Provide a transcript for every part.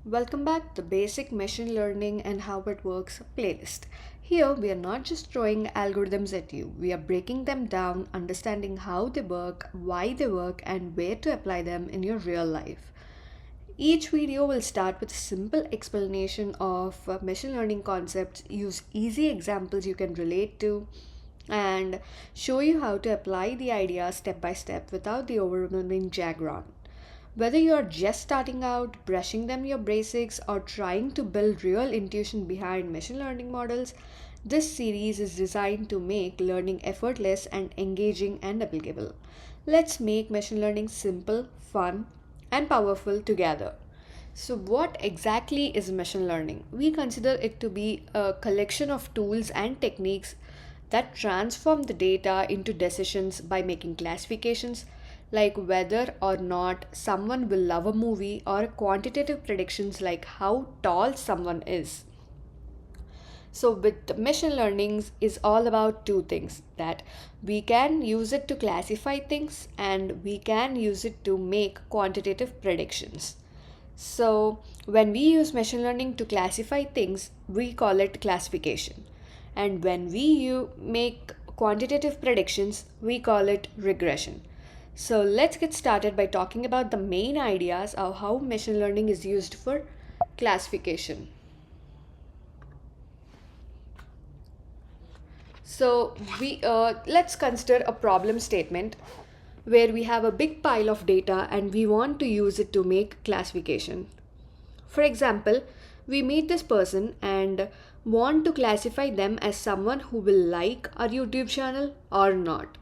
Welcome back to the Basic Machine Learning and How It Works playlist. Here, we are not just throwing algorithms at you, we are breaking them down, understanding how they work, why they work, and where to apply them in your real life. Each video will start with a simple explanation of machine learning concepts, use easy examples you can relate to, and show you how to apply the ideas step by step without the overwhelming jargon. Whether you're just starting out, brushing them your basics, or trying to build real intuition behind machine learning models, this series is designed to make learning effortless and engaging and applicable. Let's make machine learning simple, fun, and powerful together. So, what exactly is machine learning? We consider it to be a collection of tools and techniques that transform the data into decisions by making classifications like whether or not someone will love a movie or quantitative predictions like how tall someone is. So with machine learning is all about two things, that we can use it to classify things and we can use it to make quantitative predictions. So when we use machine learning to classify things, we call it classification. And when make quantitative predictions, we call it regression. So let's get started by talking about the main ideas of how machine learning is used for classification. So we let's consider a problem statement where we have a big pile of data and we want to use it to make classification. For example, we meet this person and want to classify them as someone who will like our YouTube channel or not,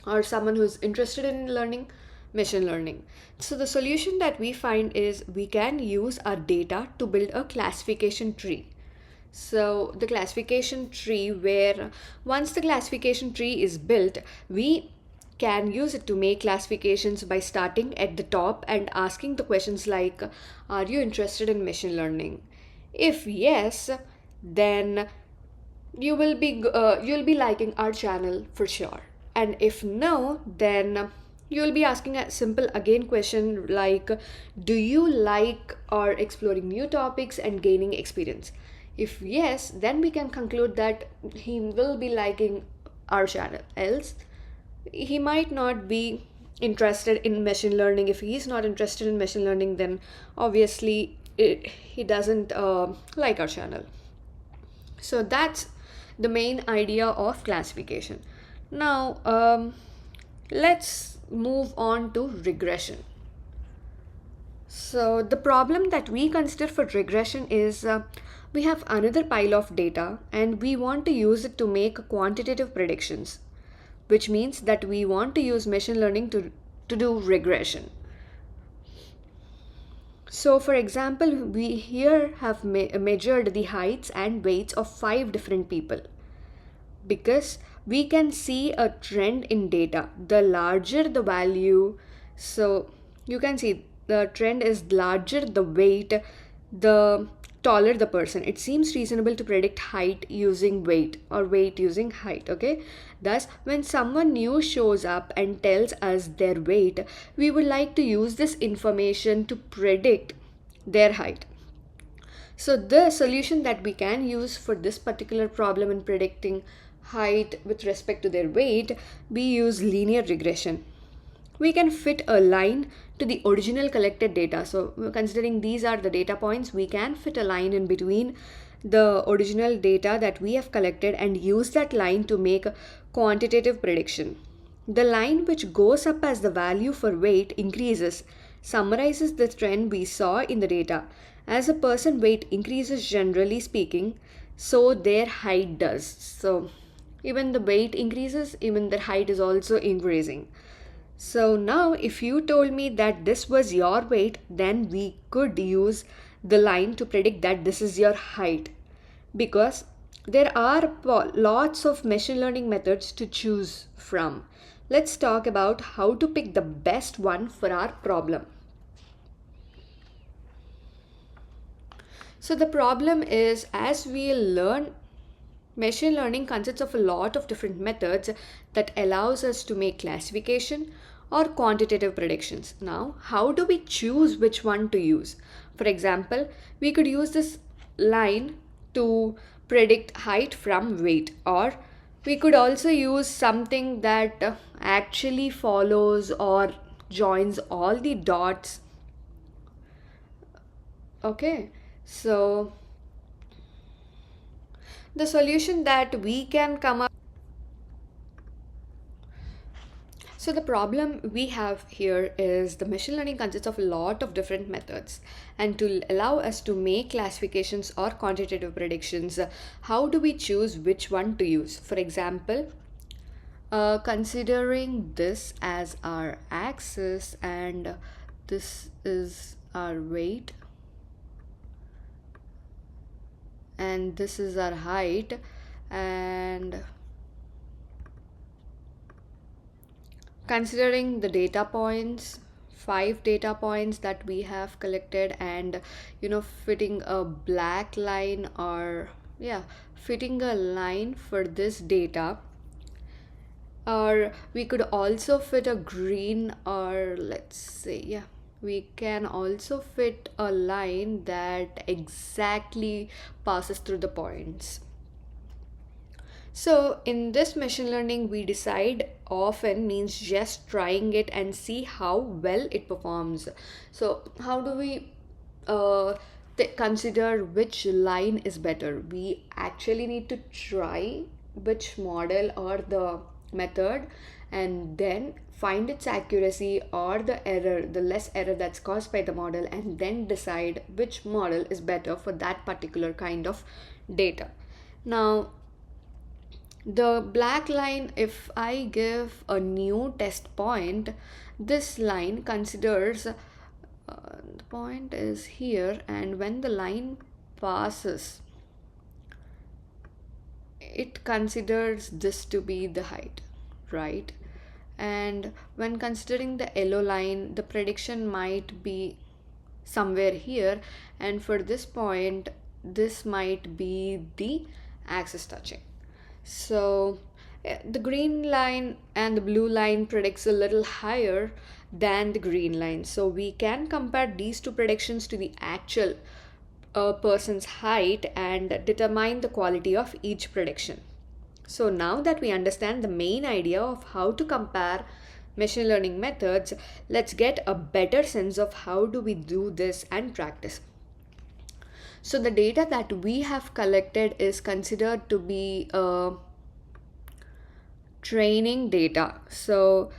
or someone who's interested in learning machine learning. So the solution that we find is we can use our data to build a classification tree. So the classification tree, where once the classification tree is built, we can use it to make classifications by starting at the top and asking the questions like, are you interested in machine learning? If yes, then you'll be liking our channel for sure. And if no, then you'll be asking a simple again question like, do you like or exploring new topics and gaining experience? If yes, then we can conclude that he will be liking our channel. Else, he might not be interested in machine learning. If he's not interested in machine learning, then obviously he doesn't like our channel. So that's the main idea of classification. Now, let's move on to regression. So, the problem that we consider for regression is we have another pile of data and we want to use it to make quantitative predictions, which means that we want to use machine learning to do regression. So, for example, we here have measured the heights and weights of 5 different people because we can see a trend in data. The larger the value, so you can see the trend is larger the weight, the taller the person. It seems reasonable to predict height using weight or weight using height. Okay, thus when someone new shows up and tells us their weight, we would like to use this information to predict their height. So the solution that we can use for this particular problem in predicting height with respect to their weight, we use linear regression. We can fit a line to the original collected data. So considering these are the data points, we can fit a line in between the original data that we have collected and use that line to make a quantitative prediction. The line which goes up as the value for weight increases summarizes the trend we saw in the data. As a person weight increases, generally speaking, so their height does. So even the weight increases, even their height is also increasing. So now if you told me that this was your weight, then we could use the line to predict that this is your height, because there are lots of machine learning methods to choose from. Let's talk about how to pick the best one for our problem. So the problem is, as we learn, machine learning consists of a lot of different methods that allows us to make classification or quantitative predictions. Now, how do we choose which one to use? For example, we could use this line to predict height from weight, or we could also use something that actually follows or joins all the dots. Okay, so the solution that we can come up. So the problem we have here is the machine learning consists of a lot of different methods, and to allow us to make classifications or quantitative predictions, how do we choose which one to use? For example, considering this as our axis and this is our weight and this is our height, and considering the data points, 5 data points that we have collected, and fitting a black line, or yeah, fitting a line for this data, or we could also fit a green, or let's say, yeah, we can also fit a line that exactly passes through the points. So in this machine learning, we decide often means just trying it and see how well it performs. So how do we consider which line is better? We actually need to try which model or the method, and then find its accuracy or the error, the less error that's caused by the model, and then decide which model is better for that particular kind of data. Now, the black line, if I give a new test point, this line considers the point is here, and when the line passes, it considers this to be the height, right? And when considering the yellow line, the prediction might be somewhere here, and for this point, this might be the axis touching. So the green line and the blue line predicts a little higher than the green line. So we can compare these two predictions to the actual person's height and determine the quality of each prediction. So now that we understand the main idea of how to compare machine learning methods, let's get a better sense of how do we do this and practice. So the data that we have collected is considered to be training data. So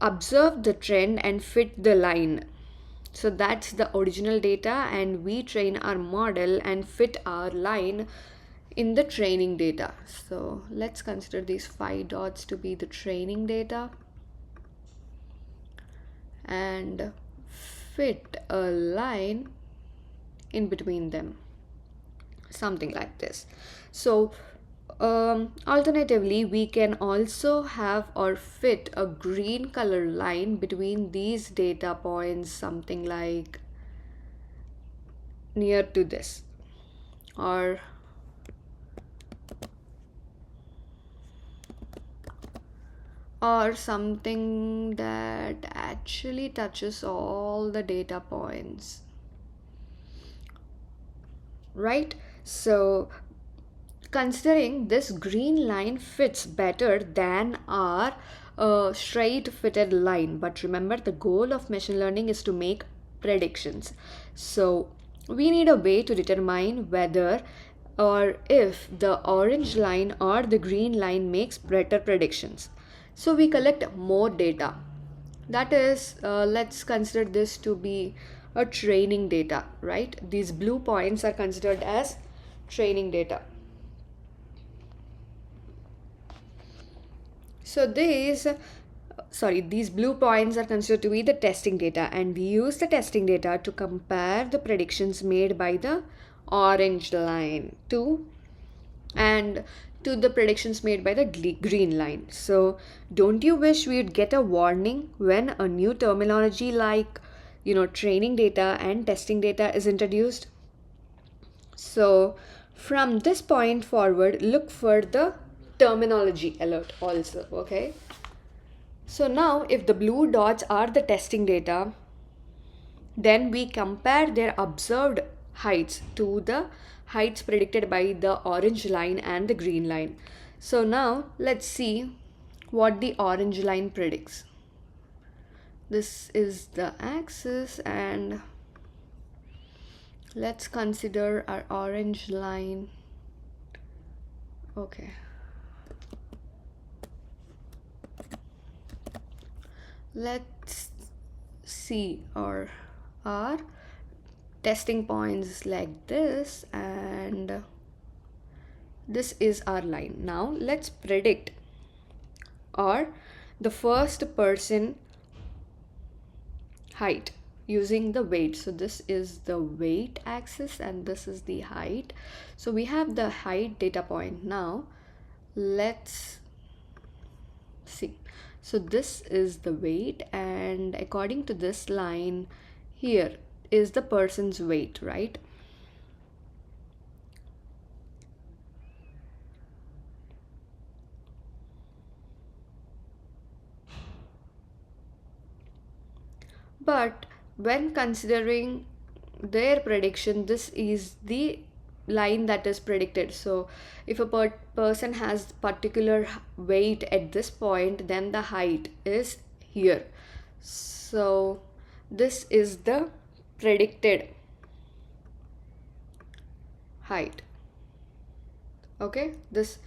observe the trend and fit the line. So that's the original data, and we train our model and fit our line in the training data. So let's consider these 5 dots to be the training data and fit a line in between them, something like this. So alternatively, we can also have or fit a green color line between these data points, something like near to this, or something that actually touches all the data points, right? So considering this green line fits better than our straight fitted line, but remember, the goal of machine learning is to make predictions. So we need a way to determine whether or if the orange line or the green line makes better predictions. So we collect more data. That is, let's consider this to be a training data, right? These blue points are considered as training data. So these blue points are considered to be the testing data, and we use the testing data to compare the predictions made by the orange line to the predictions made by the green line. So don't you wish we'd get a warning when a new terminology like training data and testing data is introduced? So from this point forward, look for the terminology alert also, okay? So now if the blue dots are the testing data, then we compare their observed heights to the heights predicted by the orange line and the green line. So now let's see what the orange line predicts. This is the axis, and let's consider our orange line. Okay. Let's see our testing points like this, and this is our line. Now let's predict or the first person height using the weight. So this is the weight axis and this is the height. So we have the height data point. Now let's see. So this is the weight, and according to this line here is the person's weight, right? But when considering their prediction, this is the line that is predicted. So if a person has particular weight at this point, then the height is here. So this is the predicted height. Okay, this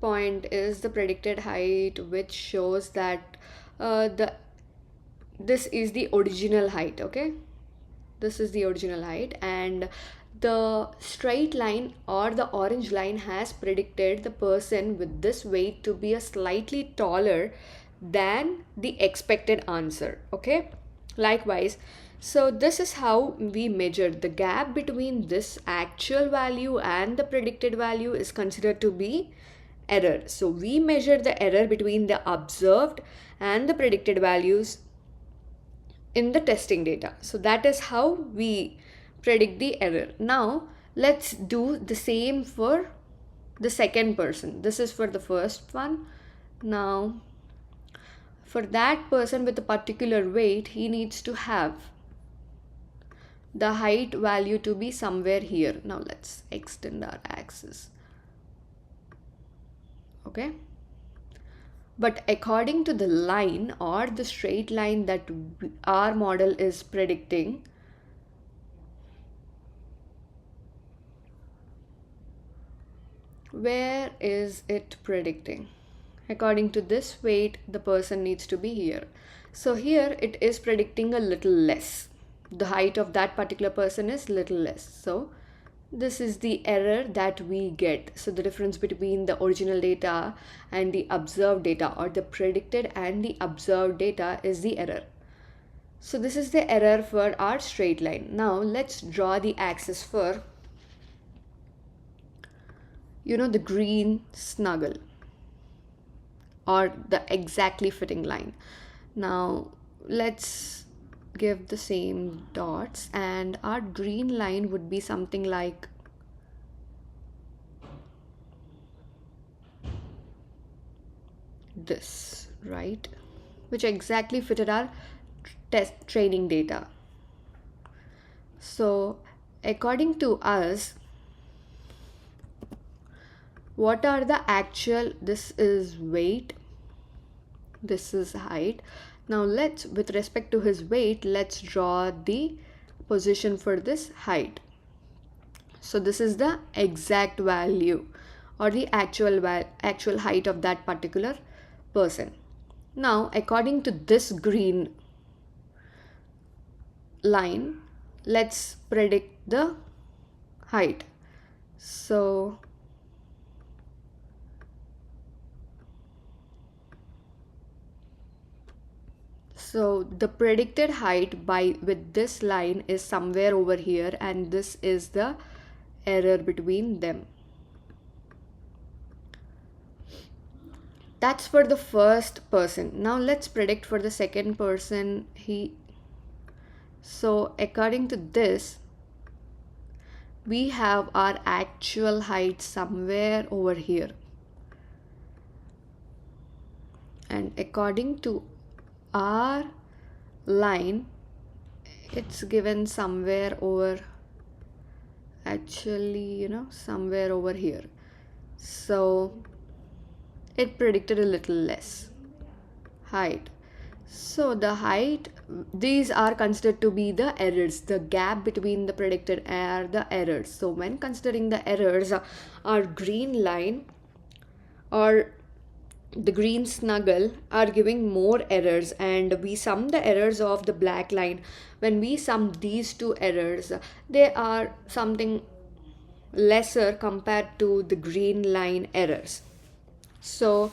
point is the predicted height, which shows that the this is the original height. Okay, this is the original height, and the straight line or the orange line has predicted the person with this weight to be a slightly taller than the expected answer. Okay, likewise, so this is how we measure the gap between this actual value and the predicted value is considered to be error. So we measure the error between the observed and the predicted values in the testing data. So that is how we predict the error. Now let's do the same for the second person. This is for the first one. Now for that person with a particular weight, he needs to have the height value to be somewhere here. Now let's extend our axis. Okay, but according to the line or the straight line that our model is predicting, where is it predicting? According to this weight, the person needs to be here. So here it is predicting a little less. The height of that particular person is little less. So this is the error that we get. So the difference between the original data and the observed data, or the predicted and the observed data, is the error. So this is the error for our straight line. Now let's draw the axis for the green snuggle or the exactly fitting line. Now let's give the same dots, and our green line would be something like this, right? Which exactly fitted our test training data. So according to us, what are the actual, this is weight, this is height. Now let's, with respect to his weight, let's draw the position for this height. So this is the exact value or the actual height of that particular person. Now according to this green line, let's predict the height. So the predicted height with this line is somewhere over here, and this is the error between them. That's for the first person. Now let's predict for the second person. So according to this, we have our actual height somewhere over here, and according to our line, it's given somewhere over, actually, somewhere over here. So it predicted a little less height. So the height, these are considered to be the errors. The gap between the predicted are the errors. So when considering the errors, our green line or the green snuggle are giving more errors, and we sum the errors of the black line. When we sum these two errors, they are something lesser compared to the green line errors. So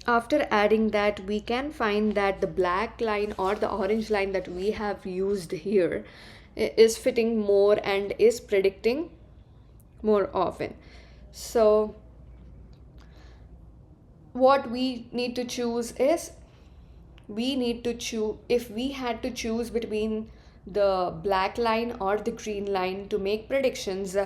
after adding that, we can find that the black line or the orange line that we have used here is fitting more and is predicting more often. So what we need to choose is, we need to choose, if we had to choose between the black line or the green line to make predictions,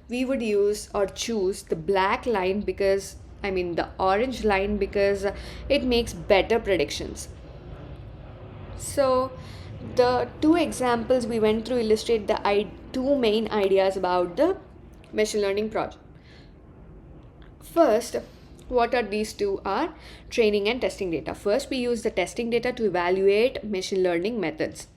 we would use or choose the black line, because the orange line, because it makes better predictions. So the two examples we went through illustrate the two main ideas about the machine learning project. First, what are these two are training and testing data. First, we use the testing data to evaluate machine learning methods.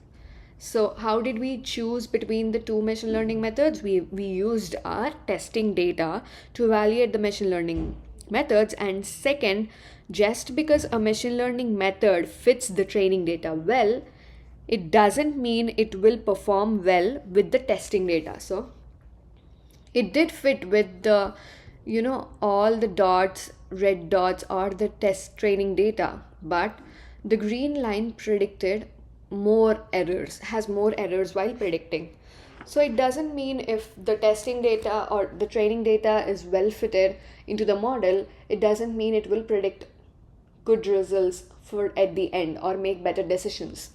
So how did we choose between the two machine learning methods? We used our testing data to evaluate the machine learning methods. And second, just because a machine learning method fits the training data well, it doesn't mean it will perform well with the testing data. So it did fit with the all the dots, red dots, or the test training data, but the green line predicted more errors, has more errors while predicting. So it doesn't mean if the testing data or the training data is well fitted into the model, it doesn't mean it will predict good results for at the end or make better decisions.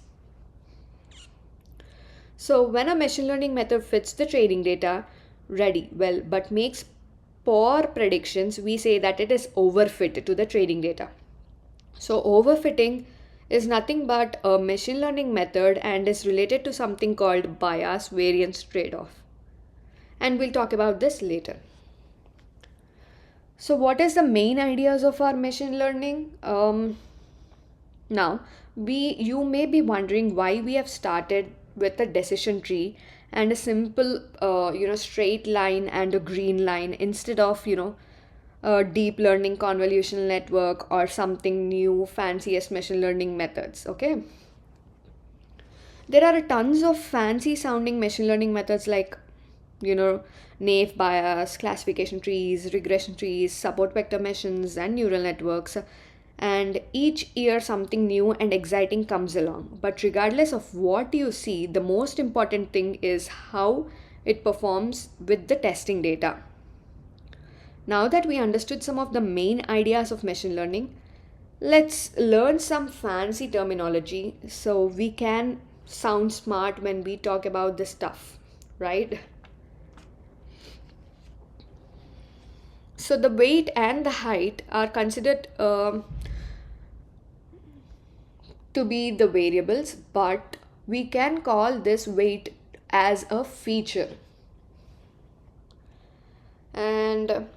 So when a machine learning method fits the training data ready well but makes poor predictions, we say that it is overfit to the training data. So overfitting is nothing but a machine learning method and is related to something called bias variance trade-off. And we'll talk about this later. So what is the main ideas of our machine learning? Now, you may be wondering why we have started with a decision tree and a simple straight line and a green line instead of a deep learning convolutional network or something new fanciest machine learning methods. Okay, there are tons of fancy sounding machine learning methods like naive Bayes, classification trees, regression trees, support vector machines, and neural networks. And each year something new and exciting comes along. But regardless of what you see, the most important thing is how it performs with the testing data. Now that we understood some of the main ideas of machine learning, let's learn some fancy terminology so we can sound smart when we talk about this stuff, right? So the weight and the height are considered to be the variables, but we can call this weight as a feature. And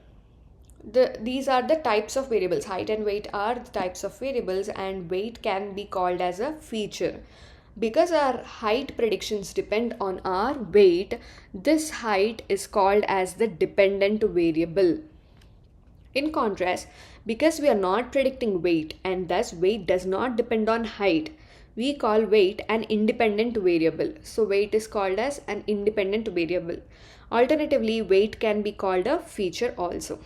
these are the types of variables. Height and weight are the types of variables, and weight can be called as a feature. Because our height predictions depend on our weight, this height is called as the dependent variable. In contrast, because we are not predicting weight and thus weight does not depend on height, we call weight an independent variable. So weight is called as an independent variable. Alternatively, weight can be called a feature also.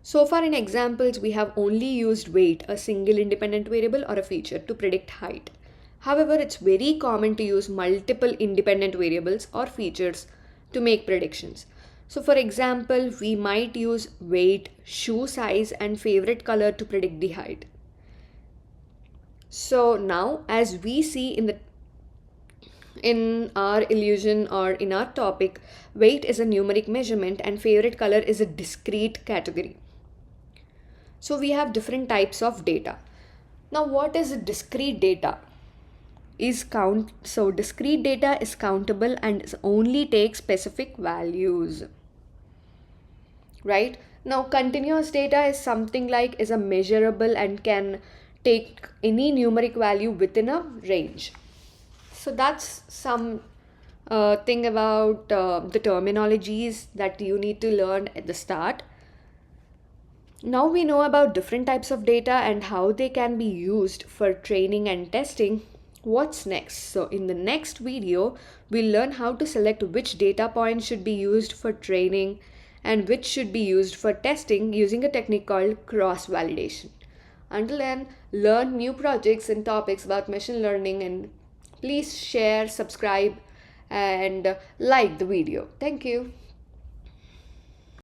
So far in examples, we have only used weight, a single independent variable or a feature, to predict height. However, it's very common to use multiple independent variables or features to make predictions. So for example, we might use weight, shoe size, and favorite color to predict the height. So now, as we see in our illusion or in our topic, weight is a numeric measurement and favorite color is a discrete category. So we have different types of data. Now, what is discrete data? So discrete data is countable and only takes specific values, right? Now, continuous data is something like is a measurable and can take any numeric value within a range. So that's some thing about the terminologies that you need to learn at the start. Now we know about different types of data and how they can be used for training and testing. What's next? So in the next video, we'll learn how to select which data points should be used for training and which should be used for testing using a technique called cross-validation. Until then, learn new projects and topics about machine learning, and please share, subscribe, and like the video. Thank you.